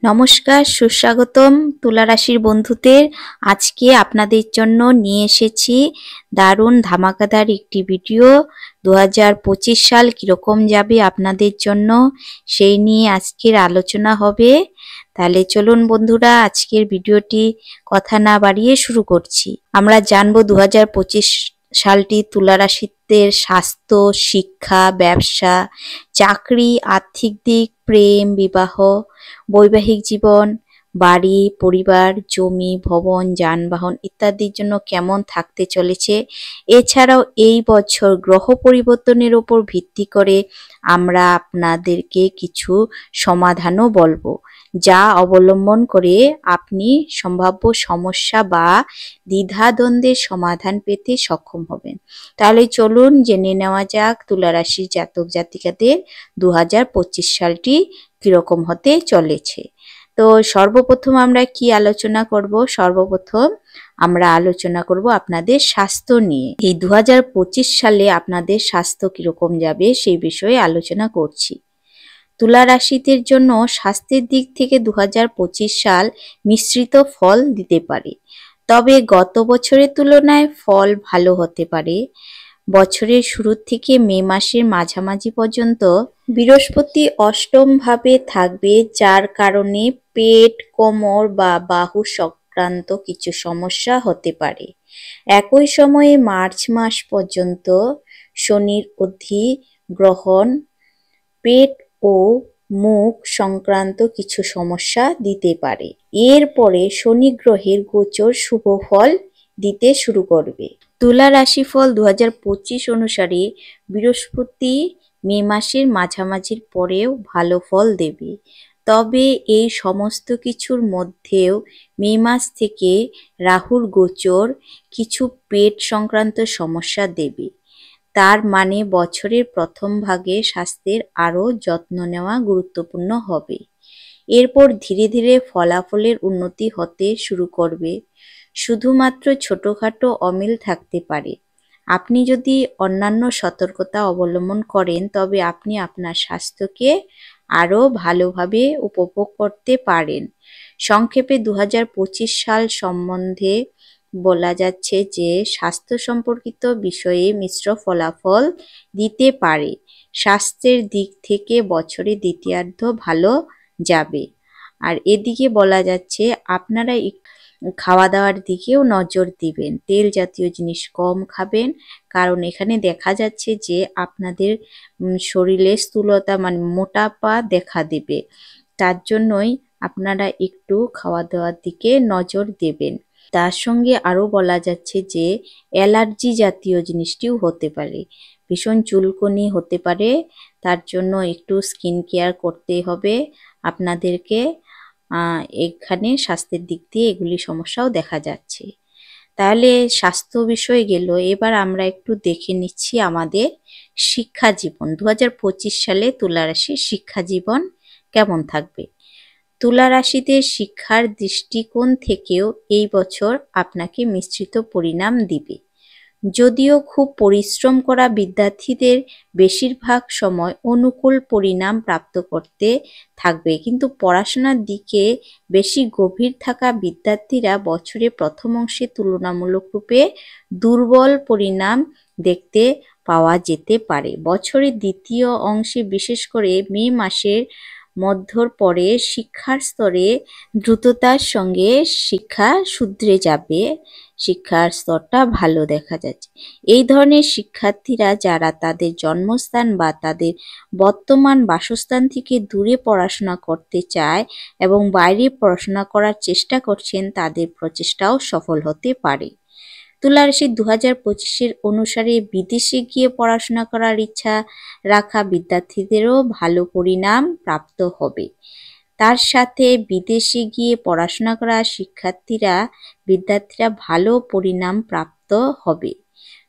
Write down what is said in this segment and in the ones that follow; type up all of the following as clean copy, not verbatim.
নমস্কার, সুস্বাগতম তুলা রাশির বন্ধুদের। আজকে আপনাদের জন্য নিয়ে এসেছি দারুণ ধামাকাদার একটি ভিডিও। 2025 সাল কিরকম যাবে আপনাদের জন্য সেই নিয়ে আজকের আলোচনা হবে। তাহলে চলুন বন্ধুরা, আজকের ভিডিওটি কথা না বাড়িয়ে শুরু করছি। আমরা জানবো 2025 সালটি তুলা রাশিদের স্বাস্থ্য, শিক্ষা, ব্যবসা, চাকরি, আর্থিক দিক, প্রেম, বিবাহ, বৈবাহিক জীবন, বাড়ি, পরিবার, জমি, ভবন, যানবাহন ইত্যাদির জন্য কেমন থাকতে চলেছে। এছাড়াও এই বছর গ্রহ পরিবর্তনের উপর ভিত্তি করে আমরা আপনাদেরকে কিছু সমাধানও বলবো, যা অবলম্বন করে আপনি সম্ভাব্য সমস্যা বা দ্বিধাদ্বন্দ্বের সমাধান পেতে সক্ষম হবেন। তাহলে চলুন জেনে নেওয়া যাক তুলা রাশির জাতক জাতিকাদের 2025 সালটি কিরকম হতে চলেছে। তো সর্বপ্রথম আমরা কি আলোচনা করব? সর্বপ্রথম আমরা আলোচনা করব আপনাদের স্বাস্থ্য নিয়ে। এই 2025 সালে আপনাদের স্বাস্থ্য কিরকম যাবে সেই বিষয়ে আলোচনা করছি। তুলা রাশিদের জন্য স্বাস্থ্যের দিক থেকে 2025 সাল মিশ্রিত ফল দিতে পারে, তবে গত বছরের তুলনায় ফল ভালো হতে পারে। বছরের শুরু থেকে মে মাসের মাঝামাঝি পর্যন্ত বৃহস্পতি অষ্টম ভাবে থাকবে, যার কারণে পেট, কোমর বা বাহু সংক্রান্ত কিছু সমস্যা হতে পারে। একই সময়ে মার্চ মাস পর্যন্ত শনির অধিগ্রহণ পেট ও মুখ সংক্রান্ত কিছু সমস্যা দিতে পারে। এরপরে শনি গ্রহের গোচর শুভ ফল দিতে শুরু করবে। তুলা রাশিফল 2025 অনুসারে বৃহস্পতি মে মাসের মাঝামাঝির পরেও ভালো ফল দেবে, তবে এই সমস্ত কিছুর মধ্যেও মে মাস থেকে রাহুর গোচর কিছু পেট সংক্রান্ত সমস্যা দেবে। তার মানে বছরের প্রথম ভাগে স্বাস্থ্যের আরও যত্ন নেওয়া গুরুত্বপূর্ণ হবে। এরপর ধীরে ধীরে ফলাফলের উন্নতি হতে শুরু করবে। শুধুমাত্র ছোটখাটো অমিল থাকতে পারে। আপনি যদি অন্যান্য সতর্কতা অবলম্বন করেন তবে আপনি আপনার স্বাস্থ্যকে আরও ভালোভাবে উপভোগ করতে পারেন। সংক্ষেপে 2025 সাল সম্বন্ধে বলা যাচ্ছে যে স্বাস্থ্য সম্পর্কিত বিষয়ে মিশ্র ফলাফল দিতে পারে। স্বাস্থ্যের দিক থেকে বছরের দ্বিতীয়ার্ধ ভালো যাবে। আর এদিকে বলা যাচ্ছে আপনারা খাওয়া দাওয়ার দিকেও নজর দিবেন। তেল জাতীয় জিনিস কম খাবেন, কারণ এখানে দেখা যাচ্ছে যে আপনাদের শরীরে স্থূলতা মানে মোটাপা দেখা দেবে। তার জন্যই আপনারা একটু খাওয়া দাওয়ার দিকে নজর দেবেন। তার সঙ্গে আরও বলা যাচ্ছে যে অ্যালার্জি জাতীয় জিনিসটিও হতে পারে, ভীষণ চুলকুনি হতে পারে। তার জন্য একটু স্কিন কেয়ার করতে হবে আপনাদেরকে। এখানে স্বাস্থ্যের দিক দিয়ে এগুলি সমস্যাও দেখা যাচ্ছে। তাহলে স্বাস্থ্য বিষয় গেল, এবার আমরা একটু দেখে নিচ্ছি আমাদের শিক্ষা জীবন। 2025 সালে তুলা রাশির শিক্ষা জীবন কেমন থাকবে। তুলা রাশিদের শিক্ষার দৃষ্টিকোণ থেকেও এই বছর আপনাকে মিশ্রিত পরিণাম দিবে। যদিও খুব পরিশ্রম করা বিদ্যার্থীদের বেশিরভাগ সময় অনুকূল পরিণাম প্রাপ্ত করতে থাকবে, কিন্তু পড়াশোনার দিকে বেশি গভীর থাকা বিদ্যার্থীরা বছরের প্রথম অংশে তুলনামূলকরূপে দুর্বল পরিণাম দেখতে পাওয়া যেতে পারে। বছরের দ্বিতীয় অংশে বিশেষ করে মে মাসের মধ্যর পরে শিক্ষার স্তরে দ্রুততার সঙ্গে শিক্ষা শুধরে যাবে, শিক্ষার স্তরটা ভালো দেখা যাচ্ছে। এই ধরনের শিক্ষার্থীরা যারা তাদের জন্মস্থান বা তাদের বর্তমান বাসস্থান থেকে দূরে পড়াশোনা করতে চায় এবং বাইরে পড়াশোনা করার চেষ্টা করছেন, তাদের প্রচেষ্টাও সফল হতে পারে। তুলা রাশির 2025 অনুসারে বিদেশে গিয়ে পড়াশোনা করার ইচ্ছা রাখা বিদ্যার্থীদেরও ভালো পরিণাম প্রাপ্ত হবে। তার সাথে বিদেশে গিয়ে পড়াশোনা করা বিদ্যার্থীরা ভালো পরিণাম প্রাপ্ত হবে।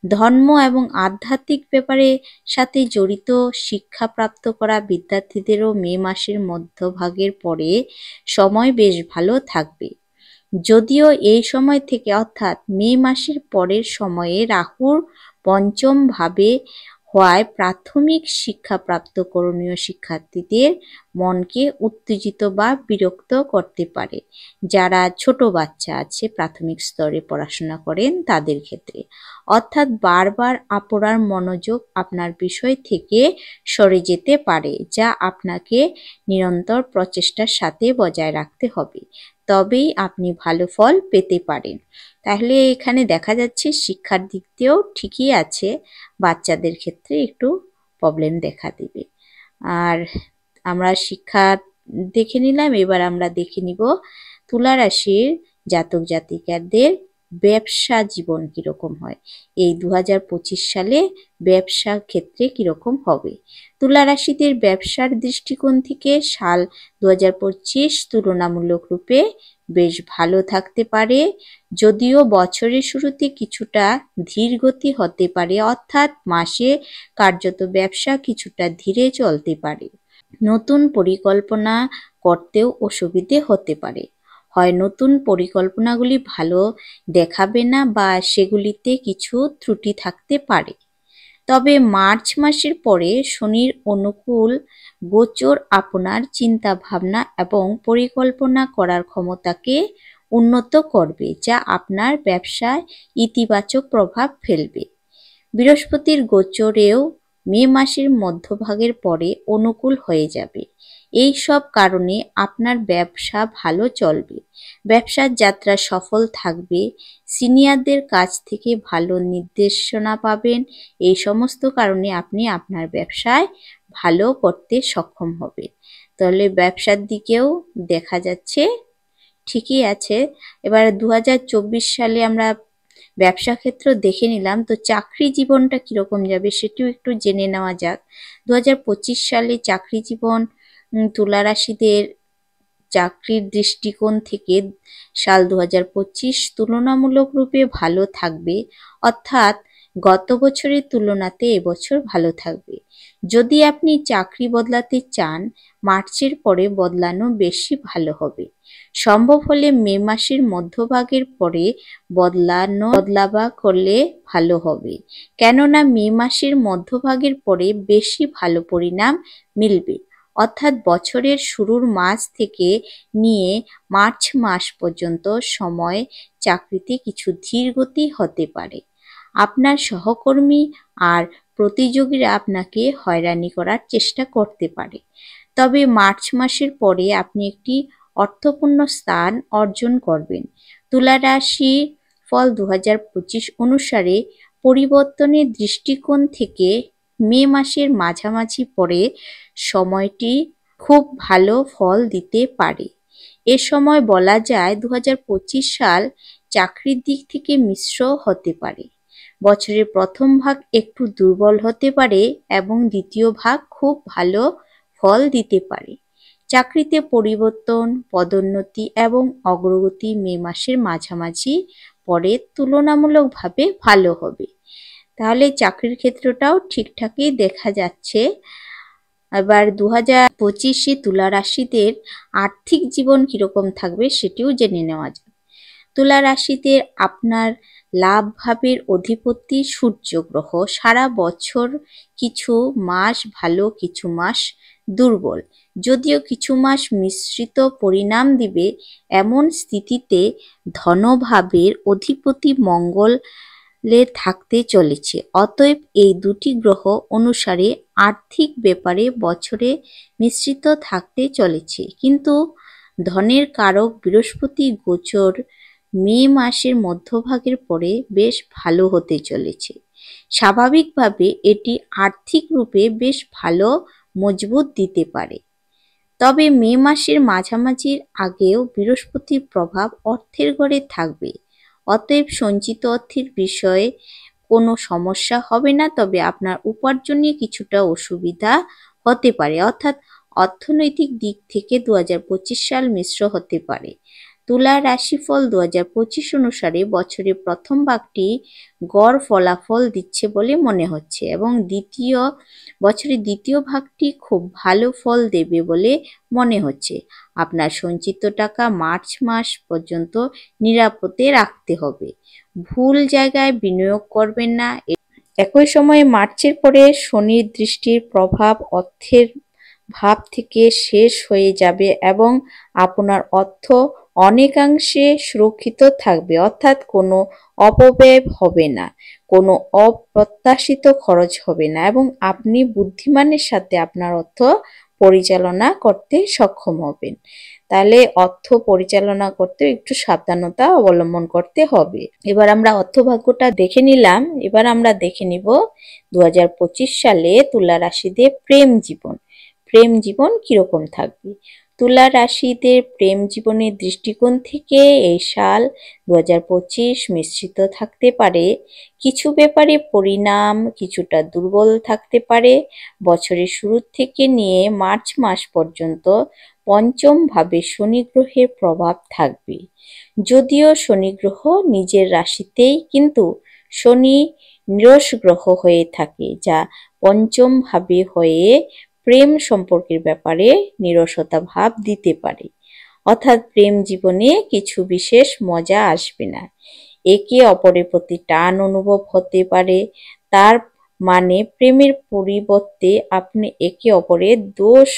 ধর্ম এবং আধ্যাত্মিক ব্যাপারে সাথে জড়িত শিক্ষা প্রাপ্ত করা বিদ্যার্থীদেরও মে মাসের মধ্যভাগের পরে সময় বেশ ভালো থাকবে। যদিও এই সময় থেকে অর্থাৎ মে মাসের পরের সময়ে রাহুর পঞ্চম ভাবে হওয়ায় প্রাথমিক শিক্ষাপ্রাপ্ত করণীয় শিক্ষার্থীদের মনকে উত্তেজিত বা বিরক্ত করতে পারে। যারা ছোট বাচ্চা আছে প্রাথমিক স্তরে পড়াশোনা করেন তাদের ক্ষেত্রে, অর্থাৎ বারবার আপনার মনোযোগ আপনার বিষয় থেকে সরে যেতে পারে, যা আপনাকে নিরন্তর প্রচেষ্টার সাথে বজায় রাখতে হবে, তবেই আপনি ভালো ফল পেতে পারেন। তাহলে এখানে দেখা যাচ্ছে শিক্ষার দিক দিয়েও ঠিকই আছে, বাচ্চাদের ক্ষেত্রে একটু প্রবলেম দেখা দিবে। আর আমরা শিক্ষা দেখে নিলাম, এবার আমরা দেখে নিব তুলা রাশির জাতক জাতিকাদের ব্যবসা জীবন কিরকম হয়, এই 2025 সালে ব্যবসার ক্ষেত্রে কিরকম হবে। তুলা রাশিদের ব্যবসার দৃষ্টিকোণ থেকে সাল 2025 তুলনামূলক রূপে বেশ ভালো থাকতে পারে, যদিও বছরের শুরুতে কিছুটা ধীর গতি হতে পারে, অর্থাৎ মাসে কার্যত ব্যবসা কিছুটা ধীরে চলতে পারে। নতুন পরিকল্পনা করতেও অসুবিধে হতে পারে, হয় নতুন পরিকল্পনাগুলি ভালো দেখাবে না বা সেগুলিতে কিছু ত্রুটি থাকতে পারে। তবে মার্চ মাসের পরে শনির অনুকূল গোচর আপনার চিন্তা ভাবনা এবং পরিকল্পনা করার ক্ষমতাকে উন্নত করবে, যা আপনার ব্যবসায় ইতিবাচক প্রভাব ফেলবে। বৃহস্পতির গোচরেও মে মাসের মধ্যভাগের পরে অনুকূল হয়ে যাবে। এই সব কারণে আপনার ব্যবসা ভালো চলবে, ব্যবসার যাত্রা সফল থাকবে, সিনিয়রদের কাছ থেকে ভালো নির্দেশনা পাবেন। এই সমস্ত কারণে আপনি আপনার ব্যবসায় ভালো করতে সক্ষম হবেন। তাহলে ব্যবসার দিকেও দেখা যাচ্ছে ঠিকই আছে। এবার 2024 সালে আমরা ব্যবসা ক্ষেত্র দেখে নিলাম, তো চাকরি জীবনটা কিরকম যাবে সেটিও একটু জেনে নেওয়া যাক। 2025 সালে চাকরি জীবন তুলা রাশিদের চাকরির দৃষ্টিকোণ থেকে সাল 2025 তুলনামূলক রূপে ভালো থাকবে, অর্থাৎ গত বছরের তুলনাতে এবছর ভালো থাকবে। যদি আপনি চাকরি বদলাতে চান, মার্চের পরে বদলানো বেশি ভালো হবে। সম্ভব হলে মে মাসের মধ্যভাগের পরে বদলাবা করলে ভালো হবে, কেননা মে মাসের মধ্যভাগের পরে বেশি ভালো পরিণাম মিলবে। অর্থাৎ বছরের শুরুর মাস থেকে নিয়ে মার্চ মাস পর্যন্ত সময় চাকরিতে কিছু ধীর গতি হতে পারে। আপনার সহকর্মী আর প্রতিযোগীরা আপনাকে হয়রানি করার চেষ্টা করতে পারে, তবে মার্চ মাসের পরে আপনি একটি অর্থপূর্ণ স্থান অর্জন করবেন। তুলা রাশি ফল 2025 অনুসারে পরিবর্তনের দৃষ্টিকোণ থেকে মে মাসের মাঝামাঝি পরে সময়টি খুব ভালো ফল দিতে পারে। এ সময় বলা যায় 2025 সাল চাকরির দিক থেকে মিশ্র হতে পারে। বছরের প্রথম ভাগ একটু দুর্বল হতে পারে এবং দ্বিতীয় ভাগ খুব ভালো ফল দিতে পারে। চাকরিতে পরিবর্তন, পদোন্নতি এবং অগ্রগতি মে মাসের মাঝামাঝি পরে তুলনামূলকভাবে ভালো হবে। তাহলে চাকরির ক্ষেত্রটাও ঠিকঠাকই দেখা যাচ্ছে। এবার 2025 তুলা রাশিদের আর্থিক জীবন কিরকম থাকবে সেটিও জেনে নেওয়া যাক। তুলা রাশিতে আপনার লাভ ভাবের অধিপতি সূর্য গ্রহ সারা বছর কিছু মাস ভালো, কিছু মাস দুর্বল, যদিও কিছু মাস মিশ্রিত পরিণাম দিবে। এমন স্থিতিতে ধনভাবের অধিপতি মঙ্গলে থাকতে চলেছে, অতএব এই দুটি গ্রহ অনুসারে আর্থিক ব্যাপারে বছরে মিশ্রিত থাকতে চলেছে। কিন্তু ধনের কারক বৃহস্পতি গোচর মে মাসের মধ্যভাগের পরে বেশ ভালো হতে চলেছে। স্বাভাবিকভাবে এটি আর্থিক রূপে বেশ ভালো মজবুত দিতে পারে। তবে মে মাসের মাঝামাঝির আগেও বৃহস্পতির প্রভাব অর্থের ঘরে থাকবে, অতএব সঞ্চিত অর্থের বিষয়ে কোনো সমস্যা হবে না, তবে আপনার উপার্জন নিয়ে কিছুটা অসুবিধা হতে পারে, অর্থাৎ অর্থনৈতিক দিক থেকে 2025 সাল মিশ্র হতে পারে। তুলা রাশিফল 2025 অনুসারে বছরের প্রথম ভাগটি গড় ফলাফল দিচ্ছে বলে মনে হচ্ছে এবং বছরের দ্বিতীয় ভাগটি খুব ভালো ফল দেবে বলে মনে হচ্ছে। আপনার সঞ্চিত টাকা মার্চ মাস পর্যন্ত নিরাপদে রাখতে হবে। ভুল জায়গায় বিনিয়োগ করবেন না, একই সময়ে মার্চের পরে শনির দৃষ্টির প্রভাব অর্থের ভাব থেকে শেষ হয়ে যাবে এবং আপনার অর্থ অনেকাংশে সুরক্ষিত থাকবে, অর্থাৎ কোনো অপব্যয় হবে না, কোনো অপ্রত্যাশিত খরচ হবে না এবং আপনি বুদ্ধিমানের সাথে আপনার অর্থ পরিচালনা করতে সক্ষম হবেন। তাহলে অর্থ পরিচালনা করতে একটু সাবধানতা অবলম্বন করতে হবে। এবার আমরা অর্থভাগ্যটা দেখে নিলাম। এবার আমরা দেখে নিব 2025 সালে তুলা রাশিদের প্রেম জীবন। প্রেম জীবন কিরকম থাকবে? তুলা রাশিদের প্রেম জীবনের দৃষ্টিকোণ থেকে এই সাল 2025 মিশ্রিত থাকতে পারে। কিছু ব্যাপারে পরিণাম কিছুটা দুর্বল থাকতে পারে। বছরের শুরু থেকে নিয়ে মার্চ মাস পর্যন্ত পঞ্চম ভাবে শনি গ্রহের প্রভাব থাকবে। যদিও শনি গ্রহ নিজের রাশিতেই, কিন্তু শনি নিরস গ্রহ হয়ে থাকে, যা পঞ্চম ভাবে হয়ে প্রেম সম্পর্কের ব্যাপারে নিরসতা ভাব দিতে পারে। অর্থাৎ প্রেম জীবনে কিছু বিশেষ মজা আসবে না। একে অপরের প্রতি টান অনুভব হতে পারে। তার মানে প্রেমের পরিবর্তে আপনি একে অপরের দোষ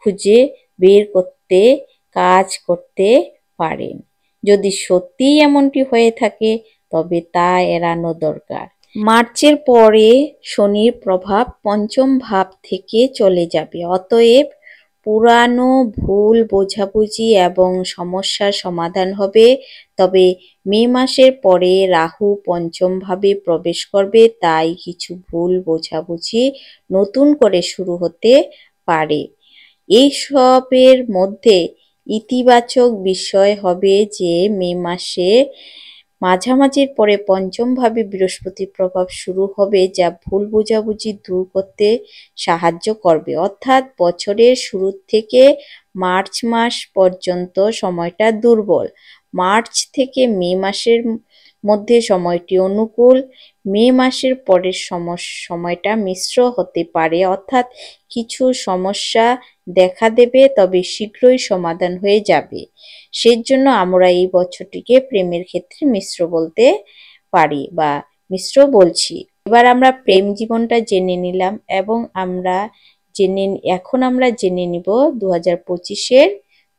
খুঁজে বের করতে কাজ করতে পারেন। যদি সত্যিই এমনটি হয়ে থাকে তবে তা এড়ানো দরকার। মার্চের পরে শনির প্রভাব পঞ্চম ভাব থেকে চলে যাবে, অতএব পুরানো ভুল বোঝাবুঝি এবং সমস্যার সমাধান হবে। তবে মে মাসের পরে রাহু পঞ্চম ভাবে প্রবেশ করবে, তাই কিছু ভুল বোঝাবুঝি নতুন করে শুরু হতে পারে। এইসবের মধ্যে ইতিবাচক বিষয় হবে যে মে মাসে মাঝামাঝির পরে পঞ্চম ভাবে বৃহস্পতির প্রভাব শুরু হবে, যা ভুল বোঝাবুঝি দূর করতে সাহায্য করবে। অর্থাৎ বছরের শুরু থেকে মার্চ মাস পর্যন্ত সময়টা দুর্বল। মার্চ থেকে মে মাসের মধ্যে সময়টি অনুকূল। মে মাসের পরের সময়টা মিশ্র হতে পারে, অর্থাৎ কিছু সমস্যা দেখা দেবে, তবে শীঘ্রই সমাধান হয়ে যাবে। সেজন্য আমরা এই বছরটিকে প্রেমের ক্ষেত্রে মিশ্র বলতে পারি বা মিশ্র বলছি। এবার আমরা প্রেম জীবনটা জেনে নিলাম এবং এখন আমরা জেনে নিব 2025-এর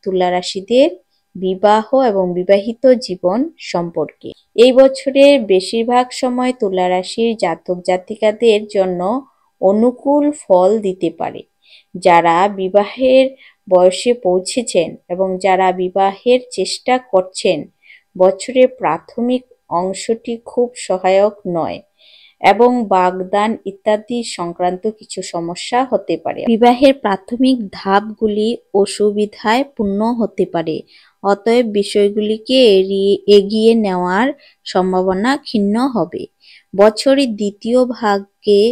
তুলা রাশিদের বিবাহ এবং বিবাহিত জীবন সম্পর্কে। এই বছরের বেশিরভাগ সময় তুলা রাশির জাতক জাতিকাদের জন্য অনুকূল ফল দিতে পারে। যারা বিবাহের বয়সে পৌঁছেছেন এবং যারা বিবাহের চেষ্টা করছেন, বছরের প্রাথমিক অংশটি খুব সহায়ক নয় এবং বাগদান ইত্যাদি সংক্রান্ত কিছু সমস্যা হতে পারে। বিবাহের প্রাথমিক ধাপগুলি অসুবিধায় পূর্ণ হতে পারে, অতএব বিষয়গুলিকে এগিয়ে নেওয়ার সম্ভাবনা ক্ষীণ হবে। বছরের দ্বিতীয় ভাগে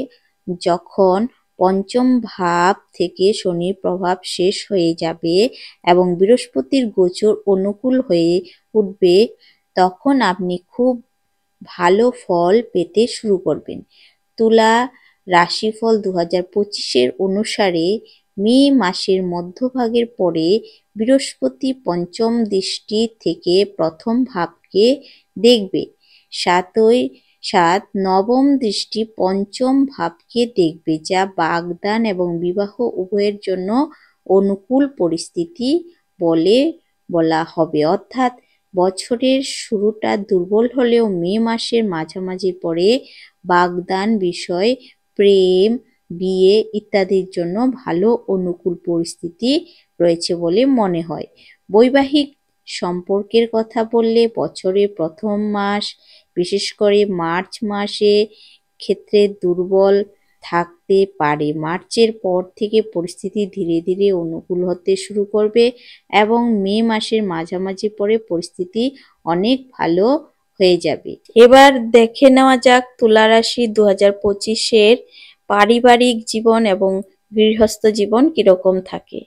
যখন পঞ্চম ভাব থেকে শনির প্রভাব শেষ হয়ে যাবে এবং বৃহস্পতির গোচর অনুকূল হয়ে উঠবে, তখন আপনি খুব ভালো ফল পেতে শুরু করবেন। তুলা রাশিফল 2025-এর অনুসারে মে মাসের মধ্যভাগের পরে বৃহস্পতি পঞ্চম দৃষ্টি থেকে প্রথম ভাবকে দেখবে। নবম দৃষ্টি পঞ্চম ভাবকে দেখবে, যা বাগদান এবং বিবাহ উভয়ের জন্য অনুকূল পরিস্থিতি বলা হবে। অর্থাৎ বছরের শুরুটা দুর্বল হলেও মে মাসের মাঝামাঝি পরে বাগদান বিষয়, প্রেম, বিয়ে ইত্যাদির জন্য ভালো অনুকূল পরিস্থিতি রয়েছে বলে মনে হয়। বৈবাহিক সম্পর্কের কথা বললে বছরের প্রথম মাস, বিশেষ করে মার্চ মাসে ক্ষেত্রে দুর্বল থাকতে পারে। মার্চের পর থেকে পরিস্থিতি ধীরে ধীরে অনুকূল হতে শুরু করবে এবং মে মাসের মাঝামাঝি পরে পরিস্থিতি অনেক ভালো হয়ে যাবে। এবার দেখে নেওয়া যাক তুলা রাশি 2025-এর পারিবারিক জীবন এবং গৃহস্থ জীবন কিরকম থাকে।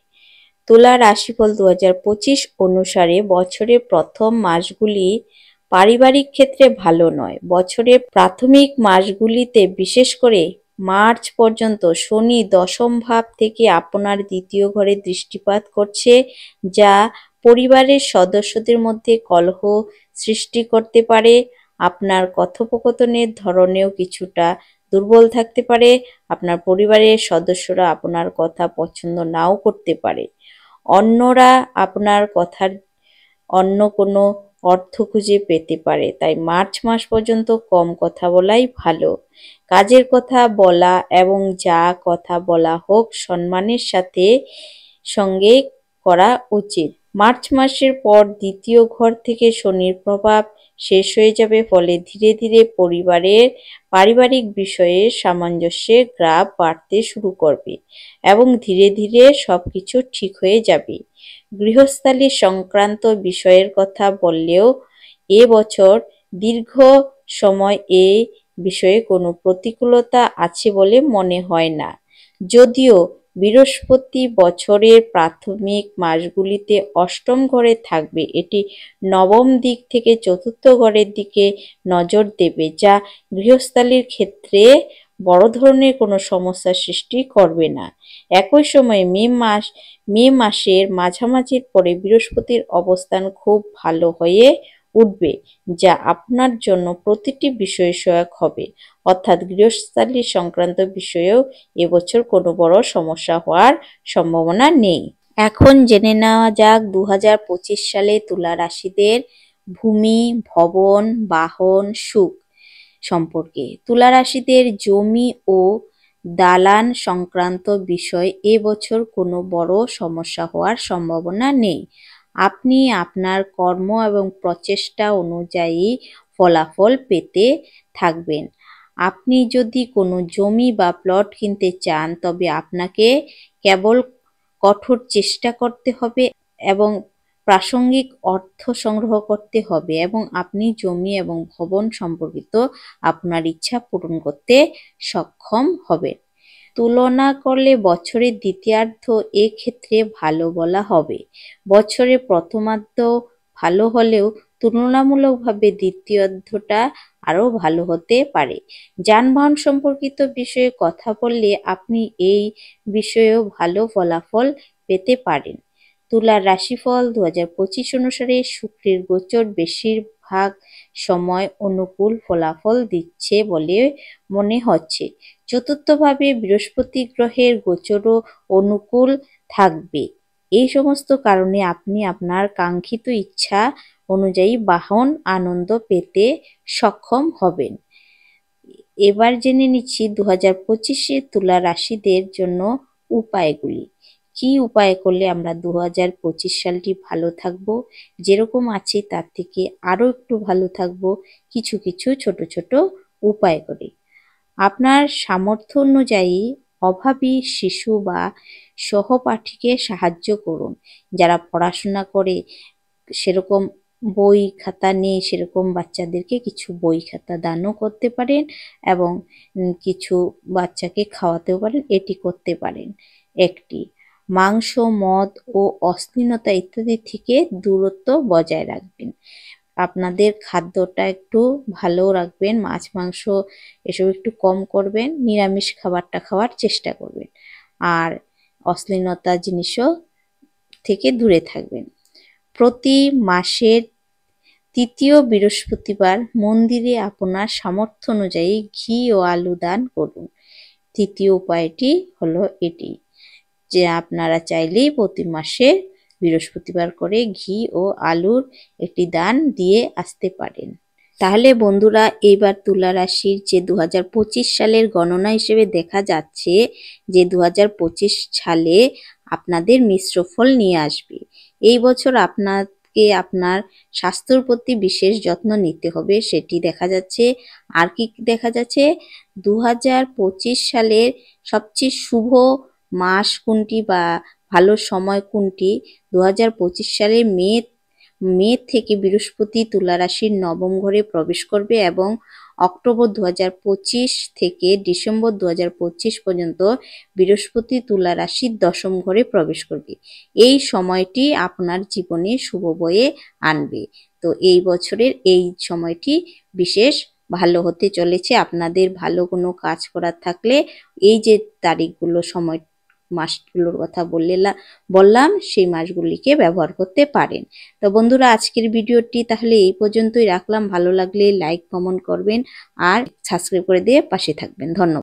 তুলা রাশিফল 2025 অনুসারে বছরের প্রথম মাসগুলি পারিবারিক ক্ষেত্রে ভালো নয়। বছরের প্রাথমিক মাসগুলিতে, বিশেষ করে মার্চ পর্যন্ত, শনি দশম ভাব থেকে আপনার দ্বিতীয় ঘরে দৃষ্টিপাত করছে, যা পরিবারের সদস্যদের মধ্যে কলহ সৃষ্টি করতে পারে। আপনার কথোপকথনের ধরনেও কিছুটা দুর্বল থাকতে পারে। আপনার পরিবারের সদস্যরা আপনার কথা পছন্দ নাও করতে পারে। অন্যরা আপনার কথার অন্য কোনো অর্থ খুঁজে পেতে পারে। তাই মার্চ মাস পর্যন্ত কম কথা বলাই ভালো। কাজের কথা বলা এবং যা কথা বলা হোক সম্মানের সঙ্গে করা উচিত। মার্চ মাসের পর দ্বিতীয় ঘর থেকে শনির প্রভাব শেষ হয়ে যাবে, ফলে ধীরে ধীরে পারিবারিক বিষয়ে সামঞ্জস্যের গ্রাফ বাড়তে শুরু করবে এবং ধীরে ধীরে সবকিছু ঠিক হয়ে যাবে। গৃহস্থালী সংক্রান্ত বিষয়ের কথা বললেও এ বছর দীর্ঘ সময় এ বিষয়ে কোনো প্রতিকূলতা আছে বলে মনে হয় না। যদিও বৃহস্পতি বছরের প্রাথমিক মাসগুলিতে অষ্টম ঘরে থাকবে, এটি নবম দিক থেকে চতুর্থ ঘরের দিকে নজর দেবে, যা গৃহস্থালীর ক্ষেত্রে বড় ধরনের কোনো সমস্যার সৃষ্টি করবে না। একই সময়ে মে মাসের মাঝামাঝির পরে বৃহস্পতির অবস্থান খুব ভালো হয়ে উঠবে, যা আপনার জন্য প্রতিটি বিষয়ে সহায়ক হবে। অর্থাৎ গৃহস্থালী সংক্রান্ত বিষয়েও এবছর কোনো বড় সমস্যা হওয়ার সম্ভাবনা নেই। এখন জেনে নেওয়া যাক 2025 সালে তুলা রাশিদের ভূমি, ভবন, বাহন, সুখ সম্পর্কে। তুলা রাশিদের জমি ও দালান সংক্রান্ত বিষয় এবছর কোনো বড় সমস্যা হওয়ার সম্ভাবনা নেই। আপনি আপনার কর্ম এবং প্রচেষ্টা অনুযায়ী ফলাফল পেতে থাকবেন। আপনি যদি কোনো জমি বা প্লট কিনতে চান, তবে আপনাকে কেবল কঠোর চেষ্টা করতে হবে এবং প্রাসঙ্গিক অর্থ সংগ্রহ করতে হবে এবং আপনি জমি এবং ভবন সম্পর্কিত আপনার ইচ্ছা পূরণ করতে সক্ষম হবেন। তুলনা করলে বছরের দ্বিতীয়ার্ধ এক্ষেত্রে ভালো বলা হবে। বছরের প্রথমার্ধ ভালো হলেও তুলনামূলকভাবে দ্বিতীয়ার্ধটা আরও ভালো হতে পারে। যানবাহন সম্পর্কিত বিষয়ে কথা বললে আপনি এই বিষয়েও ভালো ফলাফল পেতে পারেন। তুলার রাশিফল 2025 অনুসারে শুক্রের গোচর বেশিরভাগ সময় অনুকূল ফলাফল দিচ্ছে বলে মনে হচ্ছে। চতুর্থভাবে বৃহস্পতি গ্রহের গোচরও অনুকূল থাকবে। এই সমস্ত কারণে আপনি আপনার কাঙ্ক্ষিত ইচ্ছা অনুযায়ী বাহন আনন্দ পেতে সক্ষম হবেন। এবার জেনে নিচ্ছি 2025-এ তুলা রাশিদের জন্য উপায়গুলি। কি উপায় করলে আমরা 2025 সালটি ভালো থাকবো, যেরকম আছি তার থেকে আরো একটু ভালো থাকবো কিছু কিছু ছোট ছোট উপায় করে। আপনার সামর্থ্য অনুযায়ী অভাবী শিশু বা সহপাঠীকে সাহায্য করুন। যারা পড়াশোনা করে সেরকম বই খাতা নেই, সেরকম বাচ্চাদেরকে কিছু বই খাতা দানও করতে পারেন এবং কিছু বাচ্চাকে খাওয়াতেও পারেন, এটি করতে পারেন। একটি, মাংস, মদ ও অশ্লীলতা ইত্যাদি থেকে দূরত্ব বজায় রাখবেন। আপনাদের খাদ্যটা একটু ভালো রাখবেন, মাছ মাংস এসব একটু কম করবেন, নিরামিষ খাবারটা খাওয়ার চেষ্টা করবেন আর অশ্লীলতা জিনিসও থেকে দূরে থাকবেন। প্রতি মাসের তৃতীয় বৃহস্পতিবার মন্দিরে আপনার সামর্থ্য অনুযায়ী ঘি ও আলু দান করুন। তৃতীয় উপায়টি হলো এটি যে আপনারা চাইলেই প্রতি মাসে বৃহস্পতিবার করে ঘি ও আলুর একটি দান দিয়ে আসতে পারেন। তাহলে বন্ধুরা, এইবার তুলা রাশির যে 2025 সালের গণনা হিসেবে দেখা যাচ্ছে যে 2025 সালে আপনাদের মিশ্র ফল নিয়ে আসবে। এই বছর আপনাকে আপনার স্বাস্থ্যের প্রতি বিশেষ যত্ন নিতে হবে, সেটি দেখা যাচ্ছে। আর কি দেখা যাচ্ছে, 2025 সালের সবচেয়ে শুভ মাস কোনটি বা ভালো সময় কোনটি, 2025 সালের মে থেকে বৃহস্পতি তুলা রাশির নবম ঘরে প্রবেশ করবে এবং অক্টোবর 2025 থেকে ডিসেম্বর 2025 পর্যন্ত বৃহস্পতি তুলা রাশির দশম ঘরে প্রবেশ করবে। এই সময়টি আপনার জীবনে শুভ বয়ে আনবে। তো এই বছরের এই সময়টি বিশেষ ভালো হতে চলেছে। আপনাদের ভালো কোনো কাজ করার থাকলে এই যে তারিখগুলো সময় মাছগুলোর কথা বললাম সেই মাছগুলিকে ব্যবহার করতে পারেন। তো বন্ধুরা, আজকের ভিডিওটি তাহলে এই পর্যন্তই রাখলাম। ভালো লাগলে লাইক কমেন্ট করবেন আর সাবস্ক্রাইব করে দিয়ে পাশে থাকবেন। ধন্যবাদ।